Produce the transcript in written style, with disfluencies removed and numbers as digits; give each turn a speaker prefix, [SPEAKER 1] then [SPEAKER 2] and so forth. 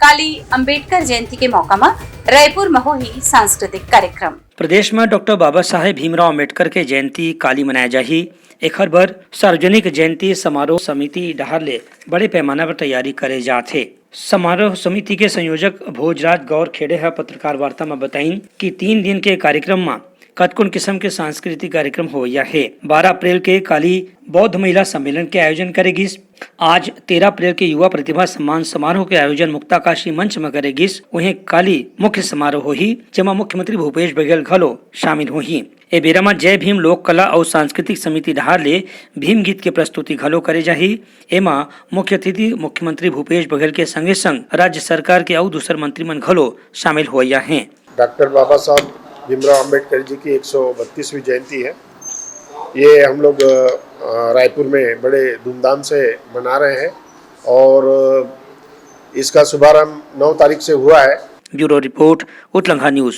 [SPEAKER 1] काली अंबेडकर जयंती के मौका में रायपुर में होही सांस्कृतिक कार्यक्रम।
[SPEAKER 2] प्रदेश में डॉक्टर बाबा साहेब भीमराव अम्बेडकर के जयंती काली मनाया जाही। एखर बर सार्वजनिक जयंती समारोह समिति डहर ले बड़े पैमाना पर तैयारी करे जाथे। समारोह समिति के संयोजक भोजराज गौर खेड़े है पत्रकार वार्ता में बताइन कि 3 दिन के कार्यक्रम में कतकुन किस्म के सांस्कृतिक कार्यक्रम होया है। 12 अप्रैल के काली बौद्ध महिला सम्मेलन के आयोजन करेगिस। आज 13 अप्रैल के युवा प्रतिभा सम्मान समारोह के आयोजन मुक्ताकाशी मंच में करेगिस। वहीं काली मुख्य समारोह होही जेमा मुख्यमंत्री भूपेश बघेल घलो शामिल होही। ए बेरा में जय भीम लोक कला और सांस्कृतिक समिति डहार ले भीम गीत के प्रस्तुति घलो करे जाही। एमा मुख्य अतिथि मुख्यमंत्री भूपेश बघेल के संगे संग राज्य सरकार के और दूसर मंत्री मन घलो शामिल होया हैं।
[SPEAKER 3] डॉक्टर बाबा साहब भीमराव अम्बेडकर जी की 132वीं जयंती है। ये हम लोग रायपुर में बड़े धूमधाम से मना रहे हैं और इसका शुभारंभ 9 तारीख से हुआ है।
[SPEAKER 2] ब्यूरो रिपोर्ट उत्तलंघा न्यूज।